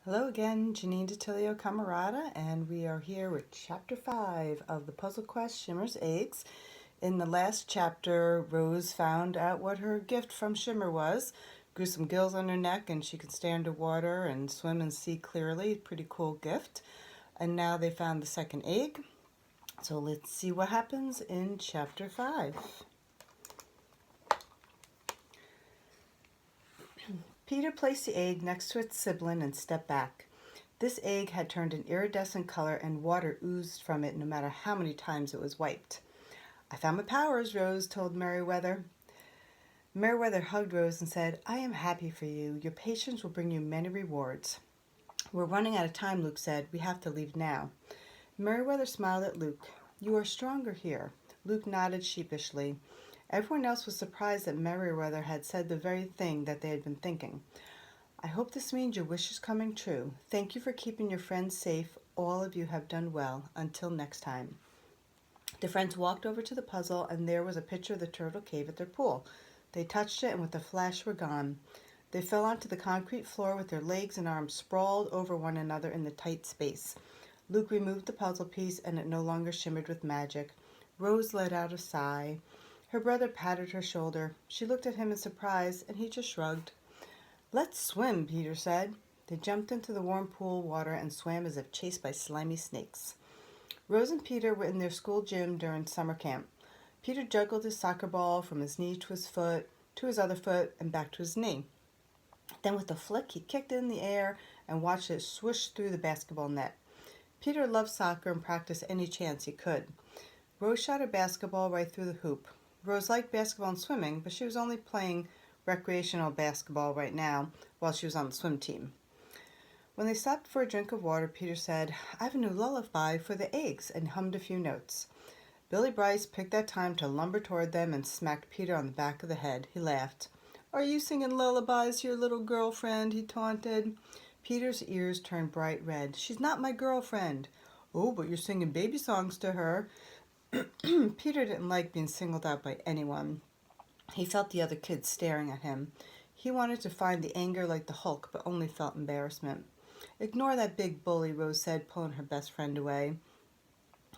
Hello again, Janine Cammarata, and we are here with Chapter 5 of the Puzzle Quest Shimmer's Eggs. In the last chapter, Rose found out what her gift from Shimmer was. Grew some gills on her neck and she could stay underwater and swim and see clearly. Pretty cool gift. And now they found the second egg. So let's see what happens in Chapter 5. Peter placed the egg next to its sibling and stepped back. This egg had turned an iridescent color and water oozed from it no matter how many times it was wiped. "I found my powers," Rose told Merryweather. Merryweather hugged Rose and said, "I am happy for you. Your patience will bring you many rewards." "We're running out of time," Luke said. "We have to leave now." Merryweather smiled at Luke. "You are stronger here." Luke nodded sheepishly. Everyone else was surprised that Merryweather had said the very thing that they had been thinking. "I hope this means your wish is coming true. Thank you for keeping your friends safe. All of you have done well. Until next time." The friends walked over to the puzzle, and there was a picture of the turtle cave at their pool. They touched it, and with a flash were gone. They fell onto the concrete floor with their legs and arms sprawled over one another in the tight space. Luke removed the puzzle piece, and it no longer shimmered with magic. Rose let out a sigh. Her brother patted her shoulder. She looked at him in surprise, and he just shrugged. "Let's swim," Peter said. They jumped into the warm pool water and swam as if chased by slimy snakes. Rose and Peter were in their school gym during summer camp. Peter juggled his soccer ball from his knee to his foot, to his other foot, and back to his knee. Then with a flick, he kicked it in the air and watched it swoosh through the basketball net. Peter loved soccer and practiced any chance he could. Rose shot her basketball right through the hoop. Rose liked basketball and swimming, but she was only playing recreational basketball right now while she was on the swim team. When they stopped for a drink of water, Peter said, "I have a new lullaby for the eggs," and hummed a few notes. Billy Bryce picked that time to lumber toward them and smacked Peter on the back of the head. He laughed. "Are you singing lullabies to your little girlfriend?" he taunted. Peter's ears turned bright red. "She's not my girlfriend." "Oh, but you're singing baby songs to her." Peter didn't like being singled out by anyone. He felt the other kids staring at him. He wanted to find the anger like the Hulk, but only felt embarrassment. "Ignore that big bully," Rose said, pulling her best friend away.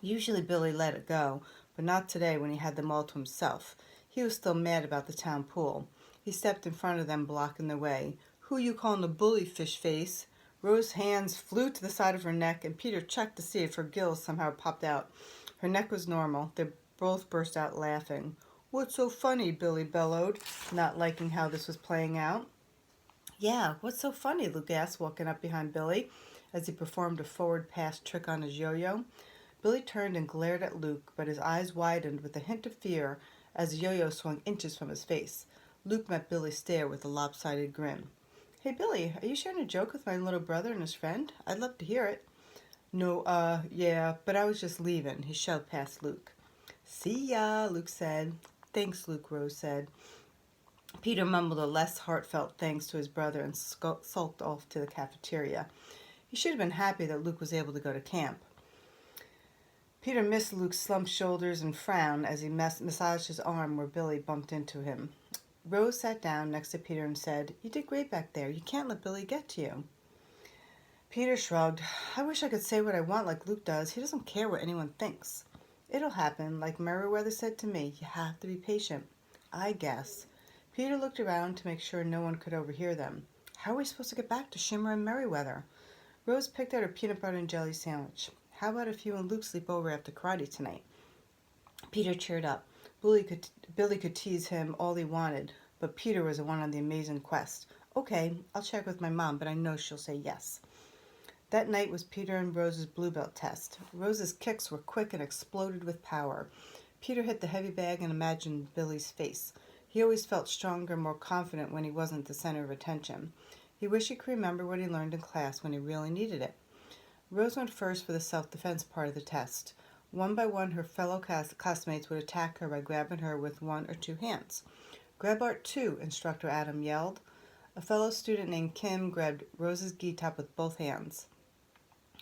Usually Billy let it go, but not today when he had them all to himself. He was still mad about the town pool. He stepped in front of them, blocking the way. "Who you calling a bully, fish face?" Rose's hands flew to the side of her neck, and Peter checked to see if her gills somehow popped out. Her neck was normal. They both burst out laughing. "What's so funny?" Billy bellowed, not liking how this was playing out. "Yeah, what's so funny?" Luke asked, walking up behind Billy as he performed a forward pass trick on his yo-yo. Billy turned and glared at Luke, but his eyes widened with a hint of fear as the yo-yo swung inches from his face. Luke met Billy's stare with a lopsided grin. "Hey, Billy, are you sharing a joke with my little brother and his friend? I'd love to hear it." "No, yeah, but I was just leaving," he shoved past Luke. "See ya," Luke said. "Thanks, Luke," Rose said. Peter mumbled a less heartfelt thanks to his brother and sulked off to the cafeteria. He should have been happy that Luke was able to go to camp. Peter missed Luke's slumped shoulders and frowned as he massaged his arm where Billy bumped into him. Rose sat down next to Peter and said, "You did great back there. You can't let Billy get to you." Peter shrugged. "I wish I could say what I want like Luke does. He doesn't care what anyone thinks." "It'll happen, like Merryweather said to me. You have to be patient." "I guess." Peter looked around to make sure no one could overhear them. "How are we supposed to get back to Shimmer and Merryweather?" Rose picked out her peanut butter and jelly sandwich. "How about if you and Luke sleep over after karate tonight?" Peter cheered up. Billy could tease him all he wanted, but Peter was the one on the amazing quest. "Okay, I'll check with my mom, but I know she'll say yes." That night was Peter and Rose's blue belt test. Rose's kicks were quick and exploded with power. Peter hit the heavy bag and imagined Billy's face. He always felt stronger, more confident when he wasn't the center of attention. He wished he could remember what he learned in class when he really needed it. Rose went first for the self-defense part of the test. One by one, her fellow classmates would attack her by grabbing her with one or two hands. "Grab Art too," Instructor Adam yelled. A fellow student named Kim grabbed Rose's gi top with both hands.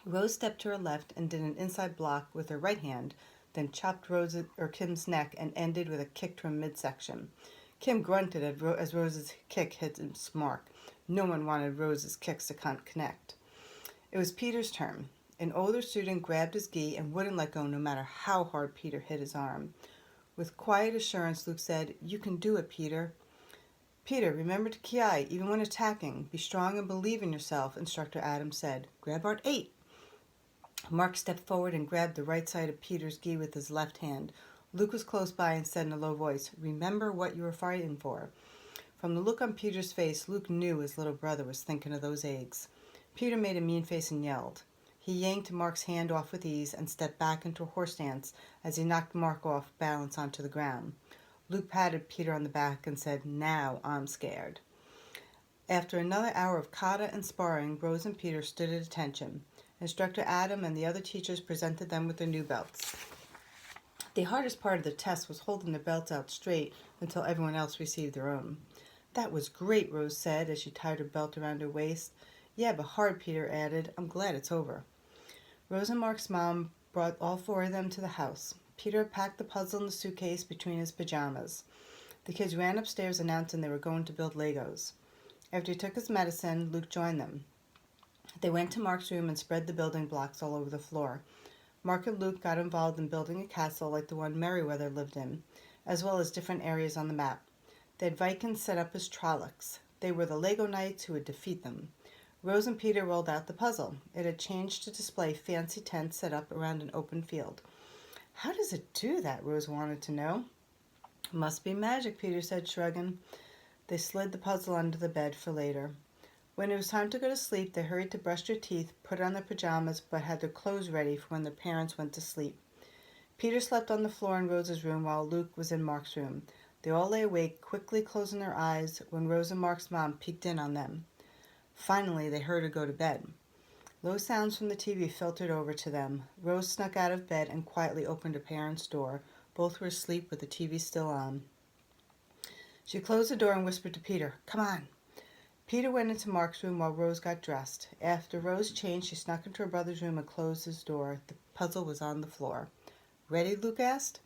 Rose stepped to her left and did an inside block with her right hand, then chopped Kim's neck and ended with a kick to her midsection. Kim grunted as Rose's kick hit its mark. No one wanted Rose's kicks to connect. It was Peter's turn. An older student grabbed his gi and wouldn't let go no matter how hard Peter hit his arm. With quiet assurance, Luke said, "You can do it, Peter." "Peter, remember to ki, even when attacking. Be strong and believe in yourself," Instructor Adams said. "Grab Art 8." Mark stepped forward and grabbed the right side of Peter's gi with his left hand. Luke was close by and said in a low voice, "Remember what you were fighting for." From the look on Peter's face, Luke knew his little brother was thinking of those eggs. Peter made a mean face and yelled. He yanked Mark's hand off with ease and stepped back into a horse stance as he knocked Mark off balance onto the ground. Luke patted Peter on the back and said, "Now I'm scared." After another hour of kata and sparring, Rose and Peter stood at attention. Instructor Adam and the other teachers presented them with their new belts. The hardest part of the test was holding the belts out straight until everyone else received their own. "That was great," Rose said as she tied her belt around her waist. "Yeah, but hard," Peter added. "I'm glad it's over." Rose and Mark's mom brought all four of them to the house. Peter packed the puzzle in the suitcase between his pajamas. The kids ran upstairs announcing they were going to build Legos. After he took his medicine, Luke joined them. They went to Mark's room and spread the building blocks all over the floor. Mark and Luke got involved in building a castle like the one Merryweather lived in, as well as different areas on the map. They had Vikings set up as Trollocs. They were the Lego knights who would defeat them. Rose and Peter rolled out the puzzle. It had changed to display fancy tents set up around an open field. "How does it do that?" Rose wanted to know. "Must be magic," Peter said, shrugging. They slid the puzzle under the bed for later. When it was time to go to sleep, they hurried to brush their teeth, put on their pajamas, but had their clothes ready for when their parents went to sleep. Peter slept on the floor in Rose's room while Luke was in Mark's room. They all lay awake, quickly closing their eyes when Rose and Mark's mom peeked in on them. Finally, they heard her go to bed. Low sounds from the TV filtered over to them. Rose snuck out of bed and quietly opened her parents' door. Both were asleep with the TV still on. She closed the door and whispered to Peter, "Come on." Peter went into Mark's room while Rose got dressed. After Rose changed, she snuck into her brother's room and closed his door. The puzzle was on the floor. "Ready?" Luke asked.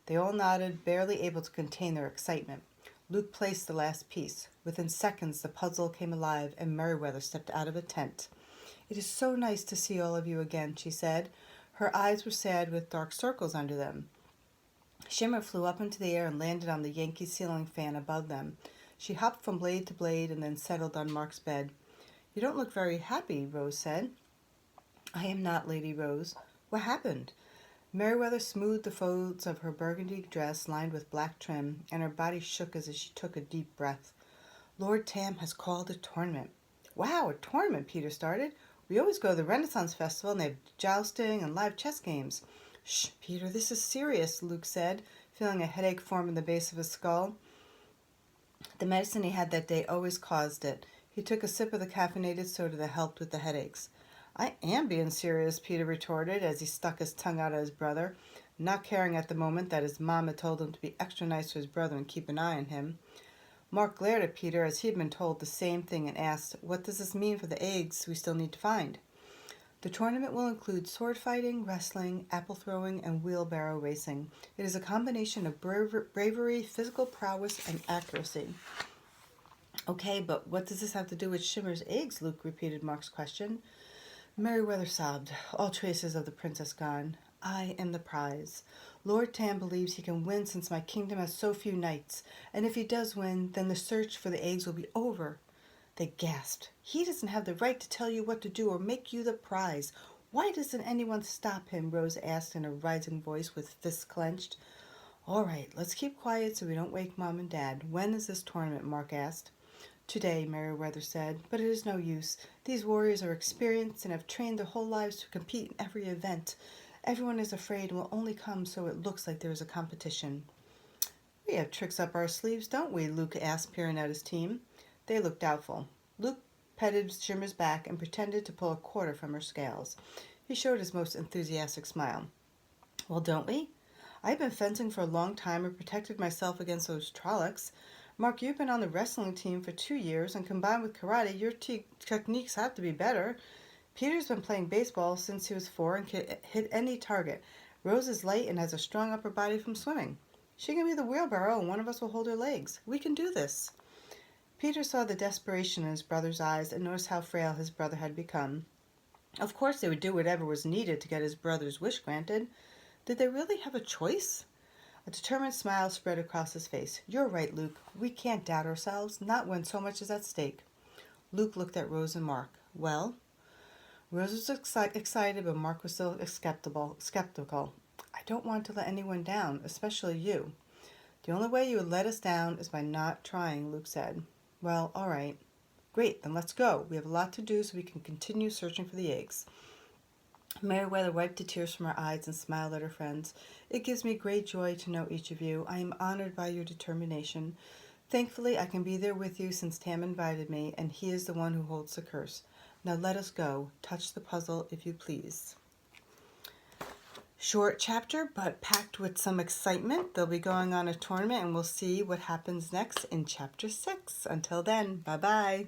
They all nodded, barely able to contain their excitement. Luke placed the last piece. Within seconds, the puzzle came alive and Merryweather stepped out of a tent. "It is so nice to see all of you again," she said. Her eyes were sad with dark circles under them. Shimmer flew up into the air and landed on the Yankee ceiling fan above them. She hopped from blade to blade and then settled on Mark's bed. "You don't look very happy," Rose said. "I am not, Lady Rose. What happened?" Merryweather smoothed the folds of her burgundy dress lined with black trim, and her body shook as she took a deep breath. "Lord Tam has called a tournament." "Wow, a tournament," Peter started. "We always go to the Renaissance Festival and they have jousting and live chess games." "Shh, Peter, this is serious," Luke said, feeling a headache form in the base of his skull. The medicine he had that day always caused it. He took a sip of the caffeinated soda that helped with the headaches. "I am being serious," Peter retorted as he stuck his tongue out at his brother, not caring at the moment that his mom had told him to be extra nice to his brother and keep an eye on him. Mark glared at Peter as he had been told the same thing and asked, "What does this mean for the eggs we still need to find?" "The tournament will include sword fighting, wrestling, apple throwing, and wheelbarrow racing. It is a combination of bravery, physical prowess, and accuracy." "Okay, but what does this have to do with Shimmer's eggs?" Luke repeated Mark's question. Merryweather sobbed, all traces of the princess gone. "I am the prize. Lord Tam believes he can win since my kingdom has so few knights, and if he does win, then the search for the eggs will be over." They gasped. "He doesn't have the right to tell you what to do or make you the prize. Why doesn't anyone stop him?" Rose asked in a rising voice with fists clenched. "All right, let's keep quiet so we don't wake Mom and Dad. When is this tournament?" Mark asked. "Today," Merryweather said, "but it is no use. These warriors are experienced and have trained their whole lives to compete in every event. Everyone is afraid and will only come so it looks like there is a competition." "We have tricks up our sleeves, don't we?" Luke asked, peering at his team. They looked doubtful. Luke petted Shimmer's back and pretended to pull a quarter from her scales. He showed his most enthusiastic smile. "Well, don't we? I've been fencing for a long time and protected myself against those Trollocs. Mark, you've been on the wrestling team for 2 years, and combined with karate, your techniques have to be better. Peter's been playing baseball since he was 4 and can hit any target. Rose is light and has a strong upper body from swimming. She can be the wheelbarrow and one of us will hold her legs. We can do this." Peter saw the desperation in his brother's eyes and noticed how frail his brother had become. Of course they would do whatever was needed to get his brother's wish granted. Did they really have a choice? A determined smile spread across his face. You're right, Luke. We can't doubt ourselves, not when so much is at stake. Luke looked at Rose and Mark. Well? Rose was excited, but Mark was still skeptical. I don't want to let anyone down, especially you. The only way you would let us down is by not trying, Luke said. Well, all right. Great, then let's go. We have a lot to do so we can continue searching for the eggs. Meriwether wiped the tears from her eyes and smiled at her friends. It gives me great joy to know each of you. I am honored by your determination. Thankfully, I can be there with you since Tam invited me, and he is the one who holds the curse. Now let us go. Touch the puzzle, if you please. Short chapter, but packed with some excitement. They'll be going on a tournament, and we'll see what happens next in Chapter 6. Until then, bye-bye.